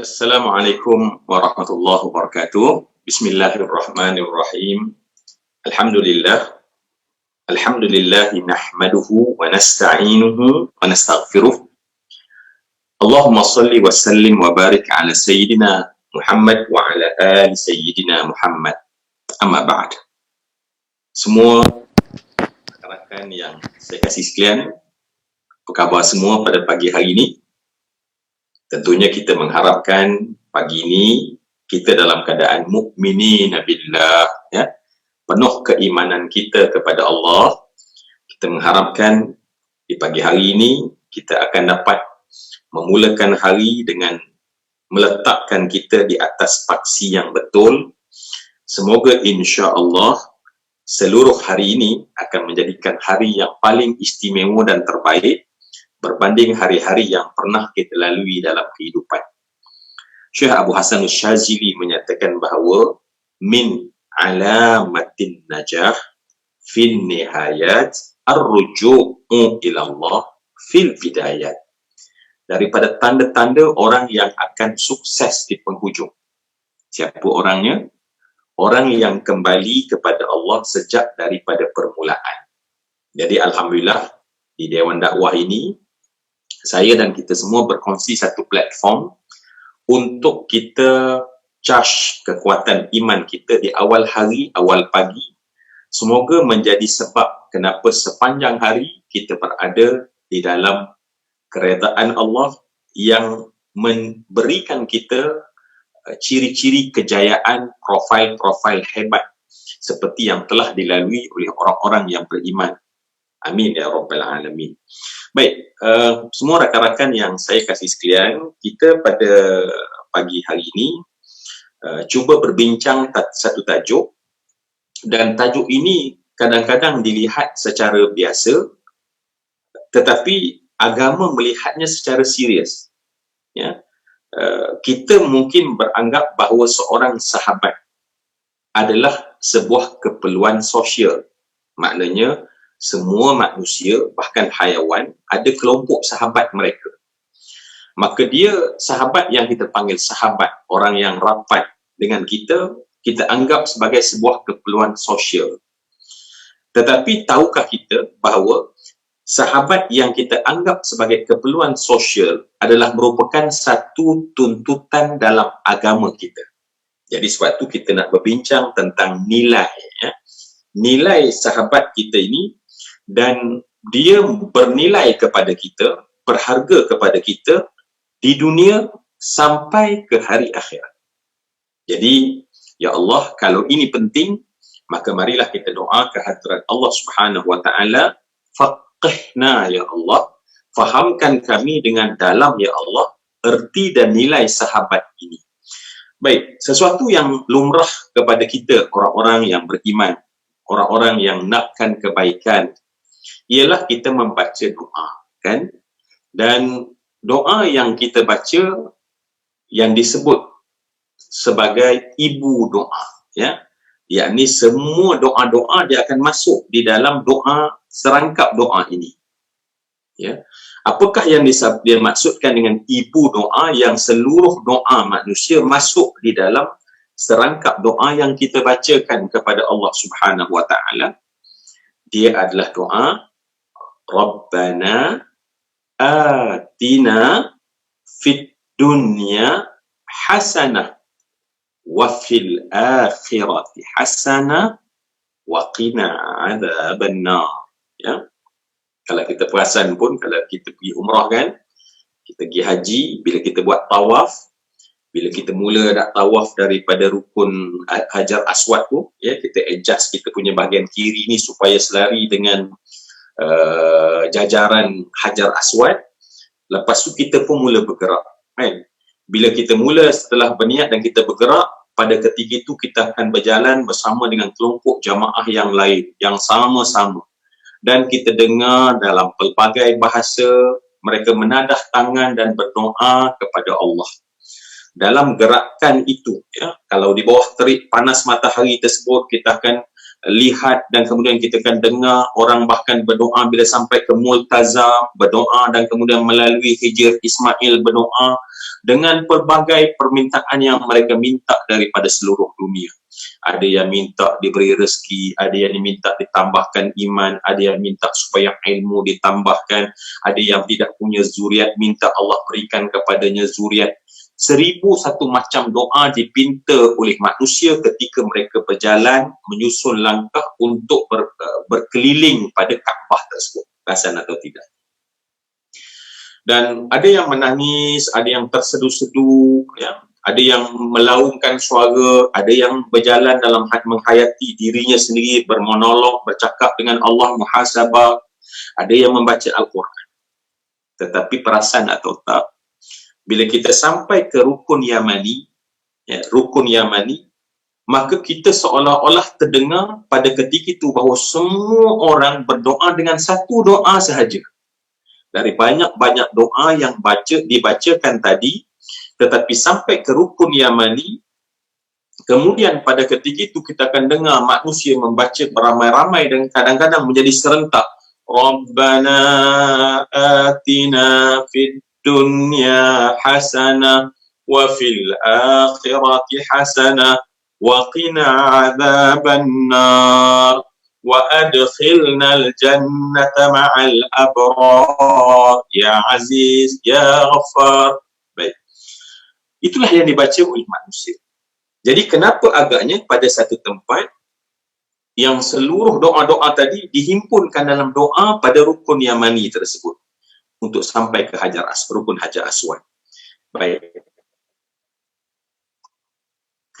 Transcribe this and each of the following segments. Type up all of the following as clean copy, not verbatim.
Assalamualaikum warahmatullahi wabarakatuh. Bismillahirrahmanirrahim. Alhamdulillah. Alhamdulillahi nahmaduhu wa nasta'inuhu wa nastaghfiruh. Allahumma salli wa sallim wa barik ala Sayyidina Muhammad wa ala ali Sayyidina Muhammad. Amma ba'd. Semua rakan-rakan yang saya kasih sekalian, apa khabar semua pada pagi hari ini? Tentunya kita mengharapkan pagi ini kita dalam keadaan mukminin billah, ya, penuh keimanan kita kepada Allah. Kita mengharapkan di pagi hari ini kita akan dapat memulakan hari dengan meletakkan kita di atas paksi yang betul. Semoga insya-Allah seluruh hari ini akan menjadikan hari yang paling istimewa dan terbaik berbanding hari-hari yang pernah kita lalui dalam kehidupan. Syekh Abu Hasan Syazili menyatakan bahawa min alamatin najah fil nihayat ar-ruju'u ila Allah fil bidayat. Daripada tanda-tanda orang yang akan sukses di penghujung. Siapa orangnya? Orang yang kembali kepada Allah sejak daripada permulaan. Jadi alhamdulillah di Dewan Dakwah ini saya dan kita semua berkongsi satu platform untuk kita charge kekuatan iman kita di awal hari, awal pagi. Semoga menjadi sebab kenapa sepanjang hari kita berada di dalam keredaan Allah yang memberikan kita ciri-ciri kejayaan, profil-profil hebat seperti yang telah dilalui oleh orang-orang yang beriman. Amin ya rabbal alamin. Baik, semua rakan-rakan yang saya kasih sekalian, kita pada pagi hari ini cuba berbincang satu tajuk, dan tajuk ini kadang-kadang dilihat secara biasa, tetapi agama melihatnya secara serius. Ya, kita mungkin beranggap bahawa seorang sahabat adalah sebuah keperluan sosial. Maknanya semua manusia, bahkan haiwan, ada kelompok sahabat mereka. Maka dia sahabat yang kita panggil sahabat, orang yang rapat dengan kita, kita anggap sebagai sebuah keperluan sosial. Tetapi tahukah kita bahawa sahabat yang kita anggap sebagai keperluan sosial adalah merupakan satu tuntutan dalam agama kita. Jadi sebab itu kita nak berbincang tentang nilai, ya. Nilai sahabat kita ini, dan dia bernilai kepada kita, berharga kepada kita di dunia sampai ke hari akhirat. Jadi, ya Allah, kalau ini penting, maka marilah kita doa ke hadirat Allah Subhanahu wa taala, faqihna ya Allah, fahamkan kami dengan dalam ya Allah erti dan nilai sahabat ini. Baik, sesuatu yang lumrah kepada kita orang-orang yang beriman, orang-orang yang nakkan kebaikan, ialah kita membaca doa, kan? Dan doa yang kita baca yang disebut sebagai ibu doa, ya, yakni semua doa-doa dia akan masuk di dalam doa, serangkap doa ini, ya. Apakah yang dia maksudkan dengan ibu doa? Yang seluruh doa manusia masuk di dalam serangkap doa yang kita bacakan kepada Allah Subhanahu wa taala. Dia adalah doa Rabbana atina fid dunya hasanah wa fil akhirati hasanah wa qina adzabannar. Ya. Kalau kita perasan pun, kalau kita pergi umrah, kan, kita pergi haji, bila kita buat tawaf, bila kita mula nak tawaf daripada rukun Hajar Aswad tu, ya, kita adjust kita punya bahagian kiri ni supaya selari dengan jajaran Hajar Aswad. Lepas tu kita pun mula bergerak, kan? Bila kita mula setelah berniat dan kita bergerak, pada ketika itu kita akan berjalan bersama dengan kelompok jamaah yang lain yang sama-sama, dan kita dengar dalam pelbagai bahasa mereka menadah tangan dan berdoa kepada Allah. Dalam gerakan itu, ya, kalau di bawah terik panas matahari tersebut, kita akan lihat dan kemudian kita akan dengar orang bahkan berdoa bila sampai ke Multazam, berdoa dan kemudian melalui Hijr Ismail berdoa dengan pelbagai permintaan yang mereka minta daripada seluruh dunia. Ada yang minta diberi rezeki, ada yang diminta ditambahkan iman, ada yang minta supaya ilmu ditambahkan, ada yang tidak punya zuriat, minta Allah berikan kepadanya zuriat. 1001 macam doa dipinta oleh manusia ketika mereka berjalan menyusun langkah untuk berkeliling pada Kaabah tersebut, perasan atau tidak. Dan ada yang menangis, ada yang terseduh-seduh, ya. Ada yang melaungkan suara, ada yang berjalan dalam menghayati dirinya sendiri, bermonolog, bercakap dengan Allah, muhasabah, ada yang membaca Al-Quran. Tetapi perasan atau tak, bila kita sampai ke rukun Yamani, ya, rukun Yamani, maka kita seolah-olah terdengar pada ketika itu bahawa semua orang berdoa dengan satu doa sahaja. Dari banyak-banyak doa yang dibacakan tadi, tetapi sampai ke rukun Yamani, kemudian pada ketika itu kita akan dengar manusia membaca beramai-ramai dan kadang-kadang menjadi serentak. Rabbana atina fid dunya hasanah wa fil akhirati hasanah wa qina adzaban nar wa adkhilnal jannata ma'al abrar ya aziz ya ghaffar. Baik. Itulah yang dibaca oleh manusia. Jadi kenapa agaknya pada satu tempat yang seluruh doa-doa tadi dihimpunkan dalam doa pada rukun Yamani tersebut untuk sampai ke rukun Hajar Aswad. Baik.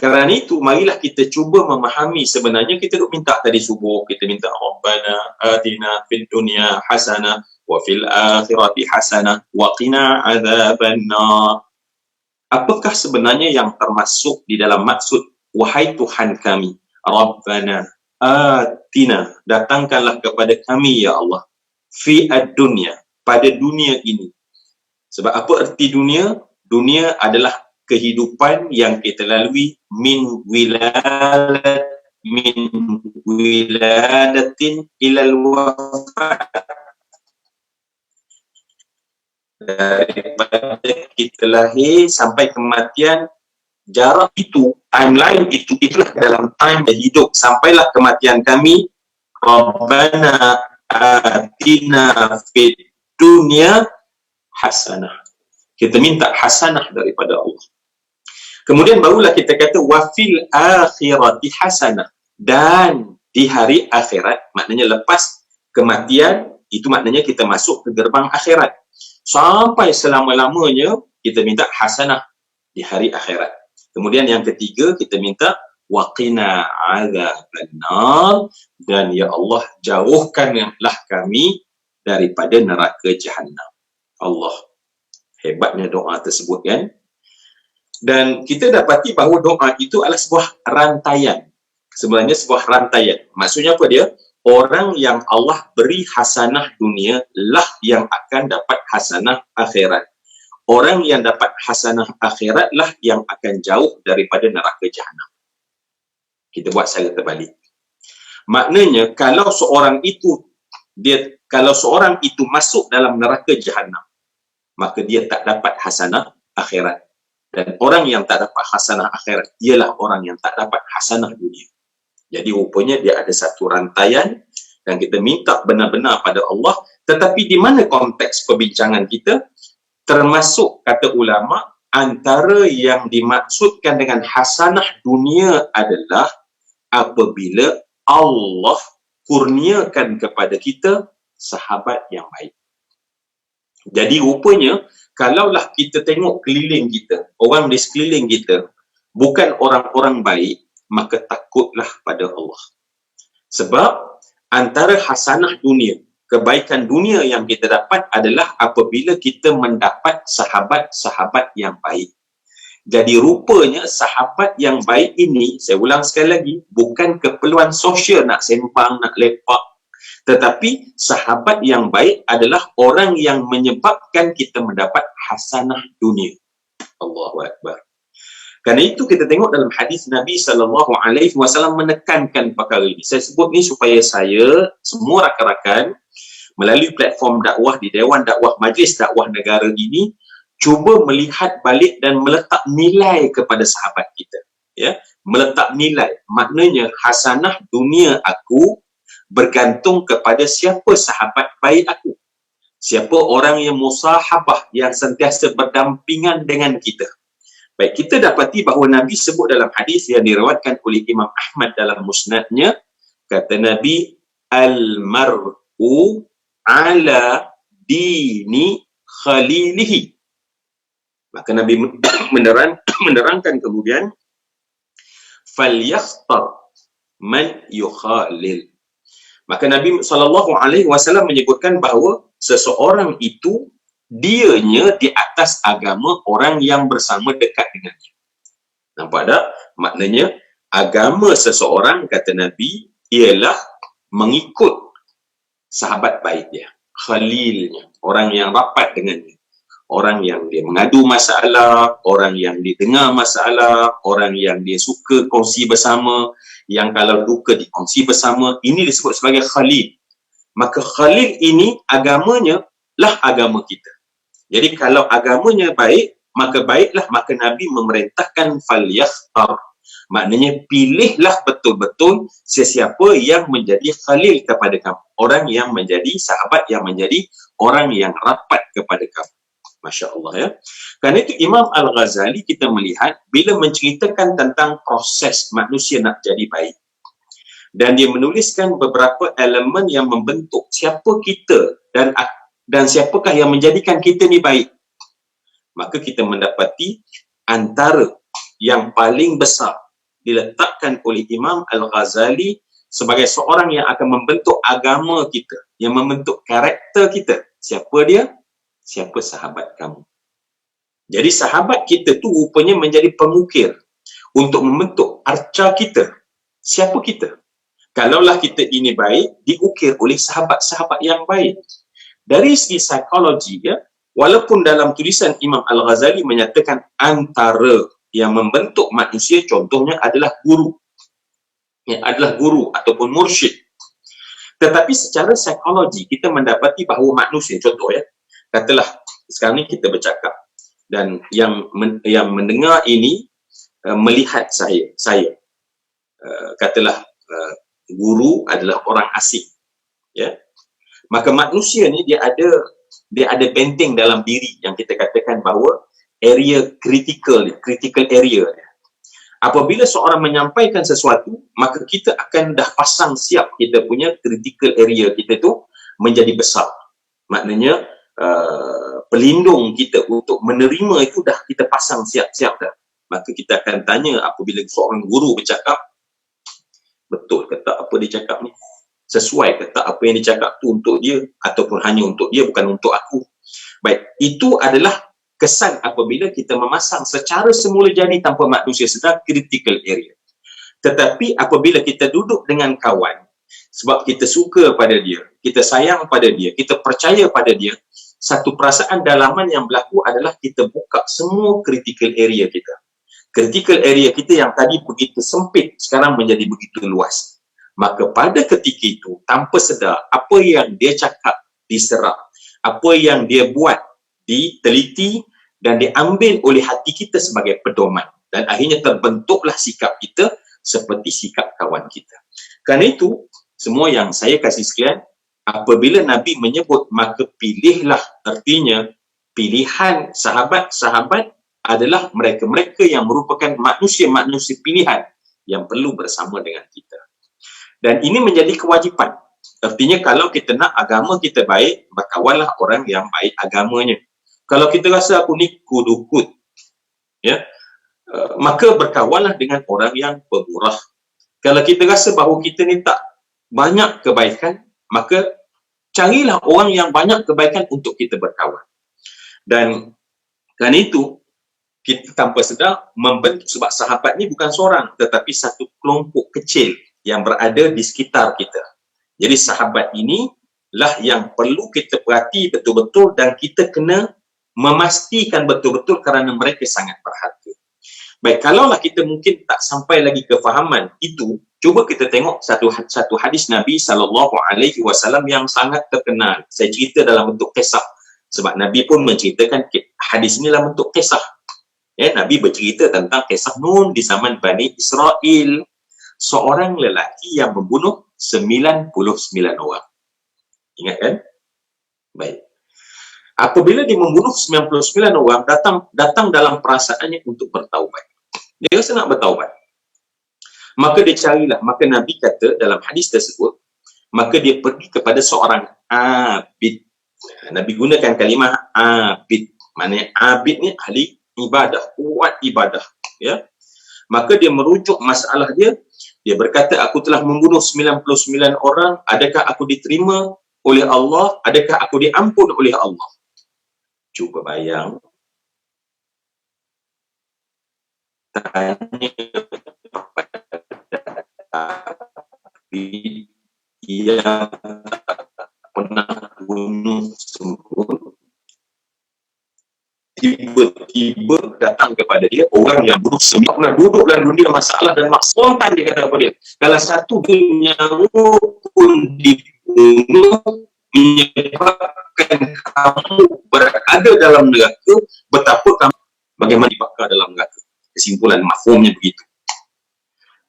Kerana itu, marilah kita cuba memahami sebenarnya kita duk minta tadi subuh, kita minta Rabbana atina fid dunya hasanah wa fil akhirati hasanah wa qina adzaban nar. Apakah sebenarnya yang termasuk di dalam maksud wahai Tuhan kami, Rabbana atina, datangkanlah kepada kami ya Allah, fi ad-dunya, pada dunia ini. Sebab apa erti dunia? Dunia adalah kehidupan yang kita lalui min wiladatin ilal wafat. Daripada kita lahir sampai kematian, jarak itu, timeline itu, itulah dalam time dan hidup sampailah kematian kami. Rabbana atina fid dunya hasanah. Kita minta hasanah daripada Allah. Kemudian barulah kita kata wafil akhirati hasanah, dan di hari akhirat, maknanya lepas kematian, itu maknanya kita masuk ke gerbang akhirat. Sampai selama-lamanya kita minta hasanah di hari akhirat. Kemudian yang ketiga kita minta waqina adzabannar, dan ya Allah jauhkanlah kami daripada neraka Jahannam. Allah, hebatnya doa tersebut kan. Dan kita dapati bahawa doa itu adalah sebuah rantaian. Sebenarnya sebuah rantaian. Maksudnya apa dia? Orang yang Allah beri hasanah dunia lah yang akan dapat hasanah akhirat. Orang yang dapat hasanah akhirat lah yang akan jauh daripada neraka Jahannam. Kita buat secara terbalik. Maknanya kalau seorang itu masuk dalam neraka Jahannam, maka dia tak dapat hasanah akhirat. Dan orang yang tak dapat hasanah akhirat ialah orang yang tak dapat hasanah dunia. Jadi rupanya dia ada satu rantaian dan kita minta benar-benar pada Allah. Tetapi di mana konteks perbincangan kita? Termasuk kata ulama, antara yang dimaksudkan dengan hasanah dunia adalah apabila Allah kurniakan kepada kita sahabat yang baik. Jadi rupanya kalaulah kita tengok keliling kita, orang di sekeliling kita bukan orang-orang baik, maka takutlah pada Allah. Sebab antara hasanah dunia, kebaikan dunia yang kita dapat adalah apabila kita mendapat sahabat-sahabat yang baik. Jadi rupanya sahabat yang baik ini, saya ulang sekali lagi, bukan keperluan sosial nak sempang, nak lepak. Tetapi sahabat yang baik adalah orang yang menyebabkan kita mendapat hasanah dunia. Allahu Akbar. Kerana itu kita tengok dalam hadis Nabi SAW menekankan perkara ini. Saya sebut ni supaya saya, semua rakan-rakan melalui platform dakwah di Dewan Dakwah Majlis Dakwah Negara ini, cuba melihat balik dan meletak nilai kepada sahabat kita. Ya, meletak nilai. Maknanya hasanah dunia aku bergantung kepada siapa sahabat baik aku. Siapa orang yang musahabah, yang sentiasa berdampingan dengan kita. Baik, kita dapati bahawa Nabi sebut dalam hadis yang diriwayatkan oleh Imam Ahmad dalam musnadnya, kata Nabi, al-mar'u ala dini khalilihi. Maka Nabi menerangkan kemudian, falyakhtar man yukhalil. Maka Nabi SAW menyebutkan bahawa seseorang itu dianya di atas agama orang yang bersama dekat dengannya. Nampak tak? Maknanya agama seseorang, kata Nabi, ialah mengikut sahabat baik dia, khalilnya, orang yang rapat dengannya, orang yang dia mengadu masalah, orang yang dia dengar masalah, orang yang dia suka kongsi bersama, yang kalau duka dikongsi bersama. Ini disebut sebagai khalil. Maka khalil ini agamanya lah agama kita. Jadi kalau agamanya baik, maka baiklah, maka Nabi memerintahkan falyakhtar. Maknanya pilihlah betul-betul sesiapa yang menjadi khalil kepada kamu. Orang yang menjadi sahabat, yang menjadi orang yang rapat kepada kamu. Masya Allah, ya. Kerana itu Imam Al-Ghazali kita melihat bila menceritakan tentang proses manusia nak jadi baik. Dan dia menuliskan beberapa elemen yang membentuk siapa kita dan siapakah yang menjadikan kita ni baik. Maka kita mendapati antara yang paling besar diletakkan oleh Imam Al-Ghazali sebagai seorang yang akan membentuk agama kita, yang membentuk karakter kita. Siapa dia? Siapa sahabat kamu? Jadi sahabat kita tu rupanya menjadi pengukir untuk membentuk arca kita. Siapa kita? Kalaulah kita ini baik, diukir oleh sahabat-sahabat yang baik. Dari segi psikologi, ya, walaupun dalam tulisan Imam Al-Ghazali menyatakan antara yang membentuk manusia contohnya adalah guru. Ya, adalah guru ataupun mursyid. Tetapi secara psikologi kita mendapati bahawa manusia, contoh ya, katalah sekarang ni kita bercakap dan yang mendengar ini melihat saya katalah guru adalah orang asing, ya, maka manusia ni dia ada benteng dalam diri yang kita katakan bahawa area critical area. Apabila seorang menyampaikan sesuatu, maka kita akan dah pasang siap kita punya critical area kita tu menjadi besar. Maknanya pelindung kita untuk menerima itu dah kita pasang siap-siap dah. Maka kita akan tanya apabila seorang guru bercakap, betul ke tak apa dia cakap ni? Sesuai ke tak apa yang dia cakap tu untuk dia ataupun hanya untuk dia, bukan untuk aku? Baik, itu adalah kesan apabila kita memasang secara semula jadi tanpa manusia sedar critical area. Tetapi apabila kita duduk dengan kawan, sebab kita suka pada dia, kita sayang pada dia, kita percaya pada dia, satu perasaan dalaman yang berlaku adalah kita buka semua critical area kita. Critical area kita yang tadi begitu sempit, sekarang menjadi begitu luas. Maka pada ketika itu, tanpa sedar, apa yang dia cakap diserap, apa yang dia buat diteliti dan diambil oleh hati kita sebagai pedoman. Dan akhirnya terbentuklah sikap kita seperti sikap kawan kita. Kerana itu, semua yang saya kasih sekalian, apabila Nabi menyebut, maka pilihlah, artinya pilihan sahabat-sahabat adalah mereka-mereka yang merupakan manusia-manusia pilihan yang perlu bersama dengan kita. Dan ini menjadi kewajipan. Artinya kalau kita nak agama kita baik, berkawanlah orang yang baik agamanya. Kalau kita rasa aku ni kudukut, ya, maka berkawanlah dengan orang yang pemurah. Kalau kita rasa bahawa kita ni tak banyak kebaikan, maka carilah orang yang banyak kebaikan untuk kita berkawan. Dan kerana itu, kita tanpa sedar membentuk, sebab sahabat ni bukan seorang, tetapi satu kelompok kecil yang berada di sekitar kita. Jadi sahabat ini lah yang perlu kita perhati betul-betul dan kita kena memastikan betul-betul kerana mereka sangat berharga. Baik, kalaulah kita mungkin tak sampai lagi kefahaman itu, cuba kita tengok satu hadis Nabi SAW yang sangat terkenal. Saya cerita dalam bentuk kisah. Sebab Nabi pun menceritakan hadis ini dalam bentuk kisah. Ya, Nabi bercerita tentang kisah Nun di zaman Bani Israel. Seorang lelaki yang membunuh 99 orang. Ingat kan? Baik. Apabila dia membunuh 99 orang, datang dalam perasaannya untuk bertaubat. Dia rasa nak bertaubat. Maka dia carilah. Maka Nabi kata dalam hadis tersebut, maka dia pergi kepada seorang abid. Nabi gunakan kalimah abid. Maksudnya abid ni ahli ibadah, kuat ibadah. Ya. Maka dia merujuk masalah dia. Dia berkata, aku telah membunuh 99 orang. Adakah aku diterima oleh Allah? Adakah aku diampun oleh Allah? Cuba bayang, tanya yang pernah bunuh sempurna, tiba-tiba datang kepada dia orang yang bunuh semua, pernah duduk dalam dunia masalah dan spontan dia kata kepada dia, kalau satu nyawa pun dibunuh menyebabkan kamu berada dalam neraka, betapa kamu bagaimana dibakar dalam neraka. Kesimpulan mafhumnya begitu.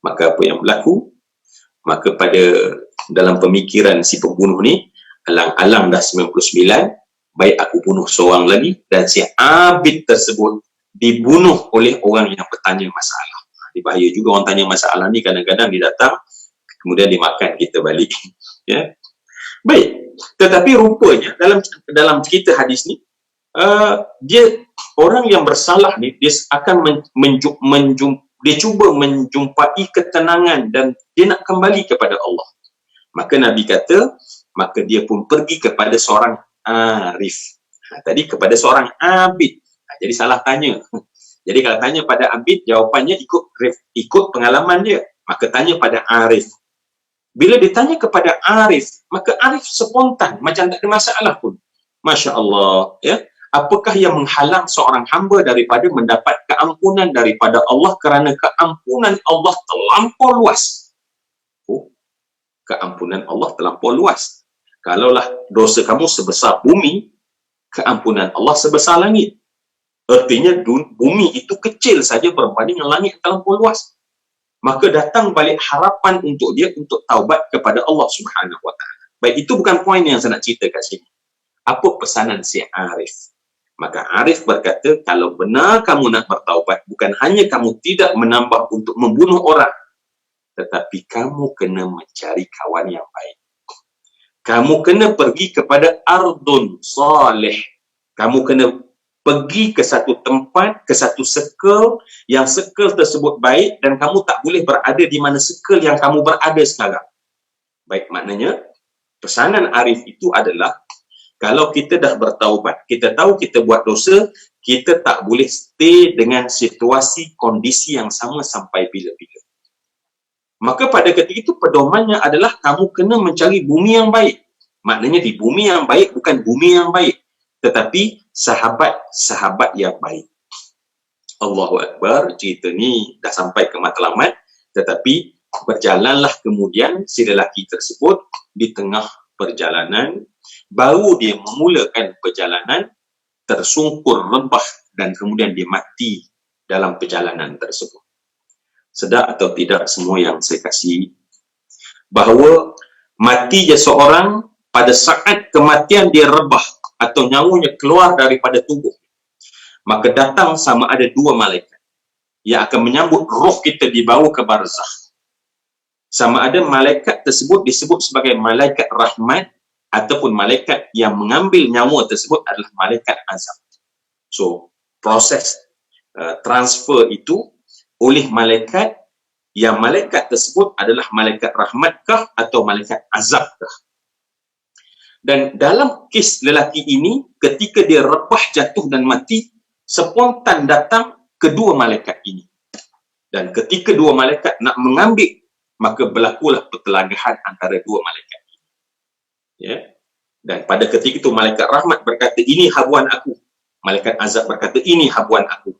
Maka apa yang berlaku? Maka pada dalam pemikiran si pembunuh ni, alang-alang dah 99, baik aku bunuh seorang lagi, dan si abid tersebut dibunuh oleh orang yang bertanya masalah. Bahaya juga orang tanya masalah ni, kadang-kadang dia datang kemudian dimakan kita balik. Ya. Baik, tetapi rupanya dalam cerita hadis ni, dia orang yang bersalah ni, dia akan dia cuba menjumpai ketenangan dan dia nak kembali kepada Allah. Maka Nabi kata, maka dia pun pergi kepada seorang arif. Tadi kepada seorang abid. Jadi salah tanya. Jadi kalau tanya pada abid, jawapannya ikut pengalaman dia. Maka tanya pada arif. Bila ditanya kepada arif, maka arif spontan, macam tak ada masalah pun. Masya Allah. Ya. Apakah yang menghalang seorang hamba daripada mendapat keampunan daripada Allah, kerana keampunan Allah terlampau luas. Keampunan Allah terlampau luas. Kalaulah dosa kamu sebesar bumi, keampunan Allah sebesar langit. Artinya bumi itu kecil saja berbanding dengan langit terlampau luas. Maka datang balik harapan untuk dia untuk taubat kepada Allah Subhanahu Wa Taala. Baik, itu bukan poin yang saya nak cerita kat sini. Apa pesanan si arif? Maka arif berkata, kalau benar kamu nak bertaubat, bukan hanya kamu tidak menambah untuk membunuh orang, tetapi kamu kena mencari kawan yang baik. Kamu kena pergi kepada ardun salih. Kamu kena pergi ke satu tempat, ke satu circle, yang circle tersebut baik, dan kamu tak boleh berada di mana circle yang kamu berada sekarang. Baik, maknanya pesanan arif itu adalah, kalau kita dah bertaubat, kita tahu kita buat dosa, kita tak boleh stay dengan situasi, kondisi yang sama sampai bila-bila. Maka pada ketika itu pedomannya adalah kamu kena mencari bumi yang baik. Maknanya di bumi yang baik bukan bumi yang baik, tetapi sahabat-sahabat yang baik. Allahu Akbar, cerita ni dah sampai ke matlamat, tetapi berjalanlah kemudian si lelaki tersebut di tengah perjalanan, baru dia memulakan perjalanan, tersungkur lembah dan kemudian dia mati dalam perjalanan tersebut. Sedar atau tidak semua yang saya kasih, bahawa mati je seorang pada saat kematian dia rebah atau nyawanya keluar daripada tubuh, maka datang sama ada dua malaikat yang akan menyambut roh kita dibawa ke barzakh. Sama ada malaikat tersebut disebut sebagai malaikat rahmat, ataupun malaikat yang mengambil nyawa tersebut adalah malaikat azab. So, proses transfer itu oleh malaikat, yang malaikat tersebut adalah malaikat rahmatkah atau malaikat azabkah. Dan dalam kes lelaki ini, ketika dia rebah, jatuh dan mati, spontan datang kedua malaikat ini. Dan ketika dua malaikat nak mengambil, maka berlakulah pertelagahan antara dua malaikat ini. Ya. Dan pada ketika itu malaikat rahmat berkata, ini habuan aku. Malaikat azab berkata, ini habuan aku.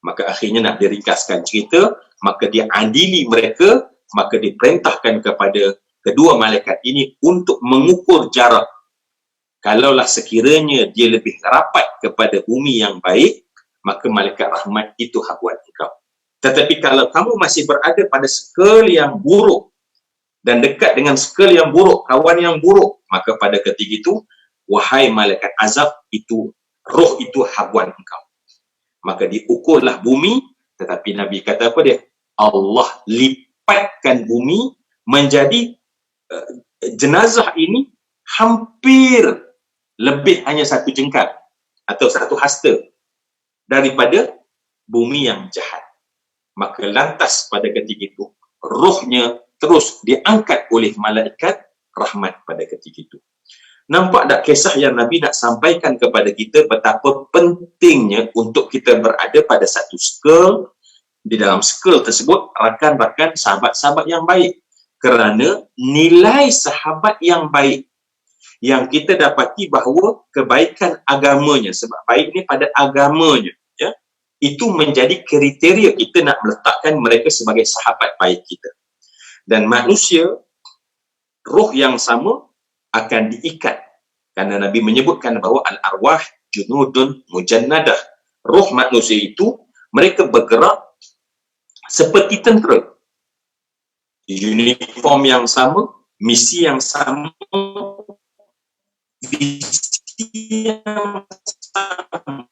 Maka akhirnya nak diringkaskan cerita, maka dia adili mereka, maka diperintahkan kepada kedua malaikat ini untuk mengukur jarak. Kalaulah sekiranya dia lebih rapat kepada bumi yang baik, maka malaikat rahmat itu hak buat engkau. Tetapi kalau kamu masih berada pada circle yang buruk dan dekat dengan circle yang buruk, kawan yang buruk, maka pada ketika itu, wahai malaikat azab, itu roh itu hak buat engkau. Maka diukurlah bumi, tetapi Nabi kata apa dia? Allah lipatkan bumi menjadi jenazah ini hampir lebih hanya satu jengkal atau satu hasta daripada bumi yang jahat. Maka lantas pada ketika itu, rohnya terus diangkat oleh malaikat rahmat pada ketika itu. Nampak tak kisah yang Nabi nak sampaikan kepada kita betapa pentingnya untuk kita berada pada satu circle, di dalam circle tersebut rakan-rakan sahabat-sahabat yang baik. Kerana nilai sahabat yang baik yang kita dapati bahawa kebaikan agamanya, sebab baik ni pada agamanya, ya, itu menjadi kriteria kita nak meletakkan mereka sebagai sahabat baik kita. Dan manusia, roh yang sama akan diikat. Karena Nabi menyebutkan bahawa al-arwah junudun mujannadah. Roh manusia itu, mereka bergerak seperti tentera. Uniform yang sama, misi yang sama, visi yang sama.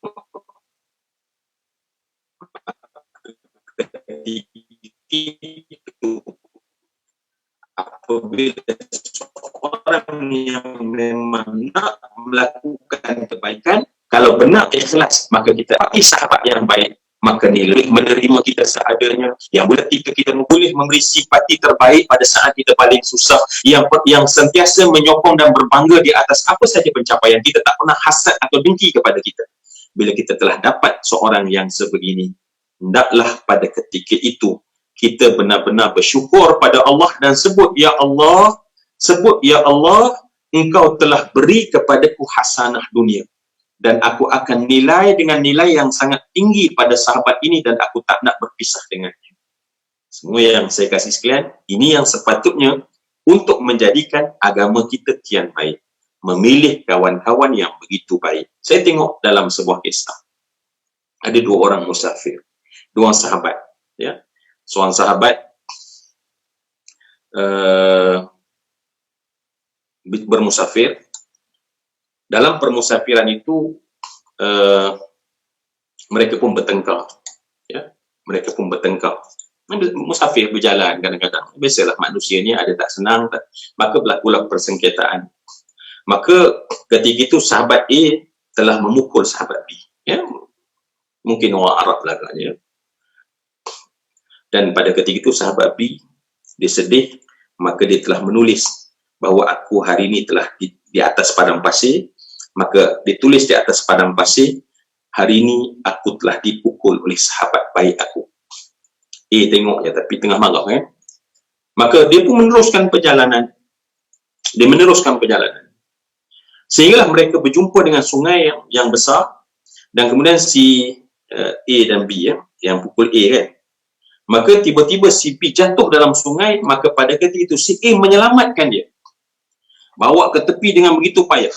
Apabila seorang yang memang nak melakukan kebaikan, kalau benar ikhlas, maka kita pakai sahabat yang baik, maka nilai menerima kita seadanya, yang boleh kita boleh memberi simpati terbaik pada saat kita paling susah, yang sentiasa menyokong dan berbangga di atas apa saja pencapaian kita, tak pernah hasad atau dengki kepada kita. Bila kita telah dapat seorang yang sebegini, hendaklah pada ketika itu kita benar-benar bersyukur pada Allah dan sebut, Ya Allah, Engkau telah beri kepadaku hasanah dunia. Dan aku akan nilai dengan nilai yang sangat tinggi pada sahabat ini dan aku tak nak berpisah dengannya. Semua yang saya kasih sekalian, ini yang sepatutnya untuk menjadikan agama kita kian baik. Memilih kawan-kawan yang begitu baik. Saya tengok dalam sebuah kisah. Ada dua orang musafir. Dua sahabat. Ya. Seorang sahabat bermusafir. Dalam permusafiran itu mereka pun bertengkar, ya, mereka pun bertengkar. Musafir berjalan kadang-kadang, biasalah manusia ni ada tak senang, maka berlakulah persengketaan. Maka ketika itu sahabat A telah memukul sahabat B, ya, mungkin orang Arab lah agaknya. Dan pada ketika itu sahabat B dia sedih, maka dia telah menulis bahawa aku hari ini telah di atas padang pasir. Maka ditulis di atas padang pasir, hari ini aku telah dipukul oleh sahabat baik aku. Tengok je, tapi tengah marah kan. Maka dia pun meneruskan perjalanan. Dia meneruskan perjalanan. Sehinggalah mereka berjumpa dengan sungai yang besar. Dan kemudian si A dan B, ya, yang pukul A kan. Maka tiba-tiba si B jatuh dalam sungai, maka pada ketika itu si A menyelamatkan dia. Bawa ke tepi dengan begitu payah.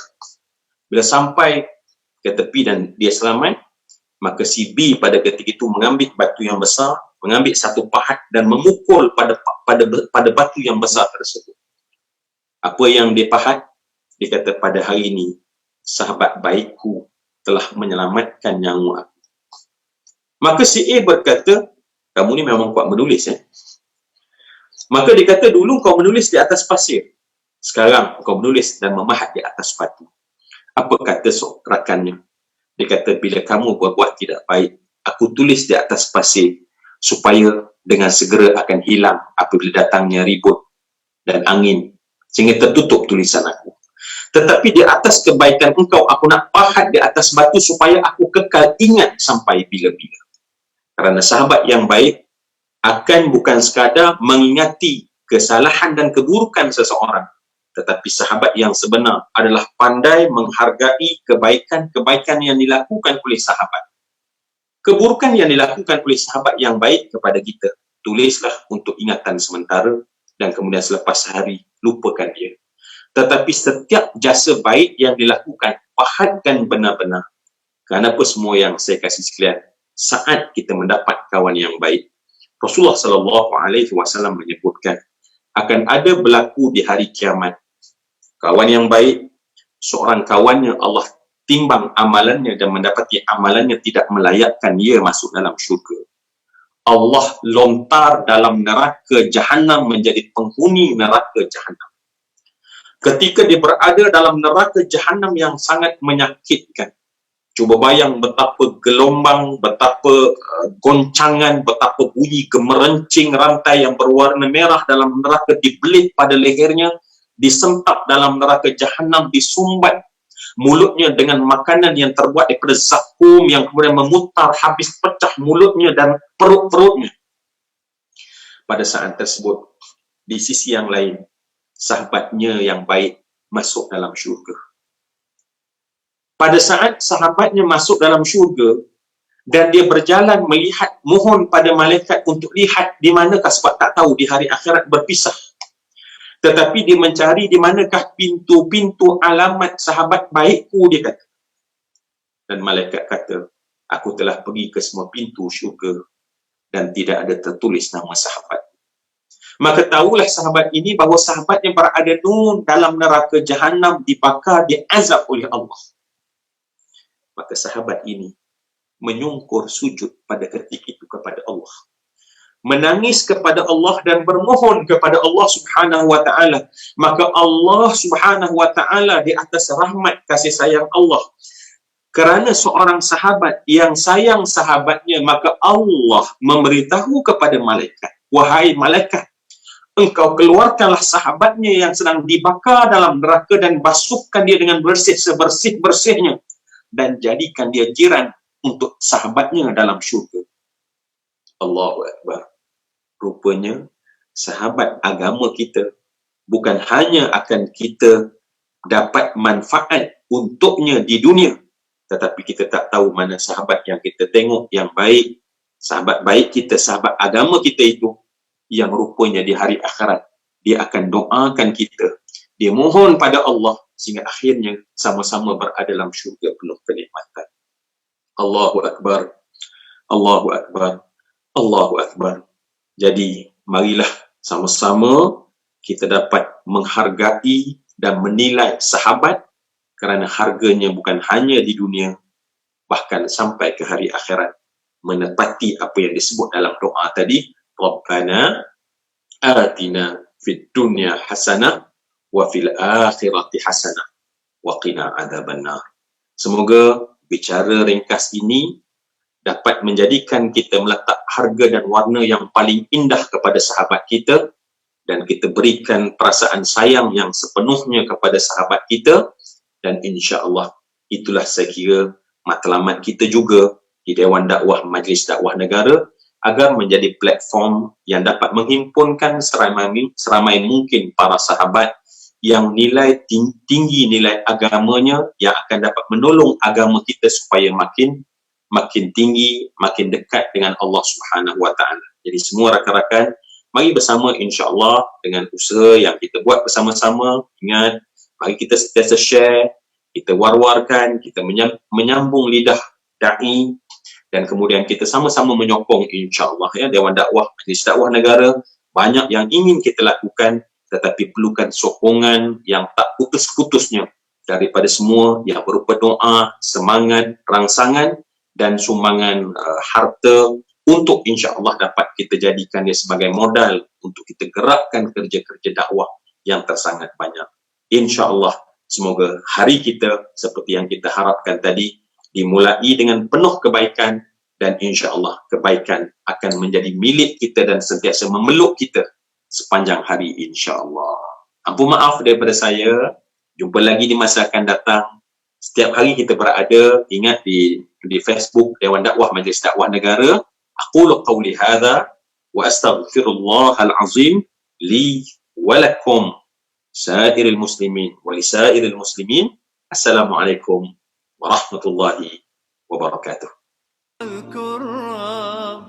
Bila sampai ke tepi dan dia selamat, maka si B pada ketika itu mengambil batu yang besar, mengambil satu pahat dan memukul pada batu yang besar tersebut. Apa yang dia pahat? Dia kata, pada hari ini sahabat baikku telah menyelamatkan nyawa aku. Maka si A berkata, kamu ni memang kuat menulis, ya. Maka dia kata, dulu kau menulis di atas pasir, sekarang kau menulis dan memahat di atas batu. Apa kata rakannya? Dia kata, bila kamu berbuat tidak baik, aku tulis di atas pasir supaya dengan segera akan hilang apabila datangnya ribut dan angin, sehingga tertutup tulisan aku. Tetapi di atas kebaikan engkau, aku nak pahat di atas batu supaya aku kekal ingat sampai bila-bila. Kerana sahabat yang baik akan bukan sekadar mengingati kesalahan dan keburukan seseorang, tetapi sahabat yang sebenar adalah pandai menghargai kebaikan-kebaikan yang dilakukan oleh sahabat. keburukan yang dilakukan oleh sahabat yang baik kepada kita, tulislah untuk ingatan sementara dan kemudian selepas sehari lupakan dia. Tetapi setiap jasa baik yang dilakukan, pahatkan benar-benar. Kenapa semua yang saya kasih sekalian? Saat kita mendapat kawan yang baik. Rasulullah SAW menyebutkan, akan ada berlaku di hari kiamat. Kawan yang baik, seorang kawan yang Allah timbang amalannya dan mendapati amalannya tidak melayakkan ia masuk dalam syurga. Allah lontar dalam neraka Jahannam menjadi penghuni neraka Jahannam. Ketika dia berada dalam neraka Jahannam yang sangat menyakitkan, cuba bayang betapa gelombang, betapa goncangan, betapa bunyi gemerencing rantai yang berwarna merah dalam neraka dibelit pada lehernya, disentap dalam neraka Jahannam, disumbat mulutnya dengan makanan yang terbuat daripada zakum yang kemudian memutar habis pecah mulutnya dan perut-perutnya. Pada saat tersebut, di sisi yang lain, sahabatnya yang baik masuk dalam syurga. Pada saat sahabatnya masuk dalam syurga dan dia berjalan melihat, mohon pada malaikat untuk lihat di manakah, sebab tak tahu di hari akhirat berpisah. Tetapi dia mencari di manakah pintu-pintu alamat sahabat baikku, dia kata. Dan malaikat kata, aku telah pergi ke semua pintu syurga dan tidak ada tertulis nama sahabat. Maka tahulah sahabat ini bahawa sahabat yang berada dalam neraka Jahannam dibakar, diazab oleh Allah. Maka sahabat ini menyungkur sujud pada ketika itu kepada Allah, menangis kepada Allah dan bermohon kepada Allah Subhanahu wa ta'ala. Maka Allah Subhanahu wa ta'ala di atas rahmat kasih sayang Allah, kerana seorang sahabat yang sayang sahabatnya, maka Allah memberitahu kepada malaikat, wahai malaikat, engkau keluarkanlah sahabatnya yang sedang dibakar dalam neraka dan basuhkan dia dengan bersih sebersih-bersihnya dan jadikan dia jiran untuk sahabatnya dalam syurga. Allahu Akbar. Rupanya sahabat agama kita bukan hanya akan kita dapat manfaat untuknya di dunia, tetapi kita tak tahu mana sahabat yang kita tengok yang baik, sahabat baik kita, sahabat agama kita itu, yang rupanya di hari akhirat dia akan doakan kita, dia mohon pada Allah, sehingga akhirnya sama-sama berada dalam syurga penuh kenikmatan. Allahu Akbar, Allahu Akbar, Allahu Akbar. Jadi marilah sama-sama kita dapat menghargai dan menilai sahabat, kerana harganya bukan hanya di dunia, bahkan sampai ke hari akhirat, menepati apa yang disebut dalam doa tadi, Rabbana atina fid dunya hasanah wa fil akhirati hasanah wa qina adzabannar. Semoga bicara ringkas ini dapat menjadikan kita meletak harga dan warna yang paling indah kepada sahabat kita, dan kita berikan perasaan sayang yang sepenuhnya kepada sahabat kita, dan insya-Allah itulah saya kira matlamat kita juga di Dewan Dakwah Majlis Dakwah Negara, agar menjadi platform yang dapat menghimpunkan seramai mungkin para sahabat yang nilai tinggi nilai agamanya, yang akan dapat menolong agama kita supaya makin tinggi, makin dekat dengan Allah Subhanahu wa ta'ala. Jadi semua rakan-rakan, mari bersama insya-Allah dengan usaha yang kita buat bersama-sama. Ingat, mari kita sentiasa share, kita war-warkan, kita menyambung lidah da'i, dan kemudian kita sama-sama menyokong insya-Allah ya, Dewan Dakwah Majlis Dakwah Negara. Banyak yang ingin kita lakukan, tetapi perlukan sokongan yang tak putus-putusnya daripada semua, yang berupa doa, semangat, rangsangan dan sumbangan harta, untuk insya-Allah dapat kita jadikan dia sebagai modal untuk kita gerakkan kerja-kerja dakwah yang tersangat banyak. Insya-Allah semoga hari kita seperti yang kita harapkan tadi dimulai dengan penuh kebaikan, dan insya-Allah kebaikan akan menjadi milik kita dan sentiasa memeluk kita sepanjang hari insya-Allah. Ampun maaf daripada saya. Jumpa lagi di masa akan datang. Setiap hari kita berada, ingat di Facebook Dewan Dakwah Majlis Dakwah Negara. Aqulu qawli hadha wa astaghfirullahal azim li wa lakum sairil muslimin wa li sairil muslimin. Assalamualaikum warahmatullahi wabarakatuh. الكرام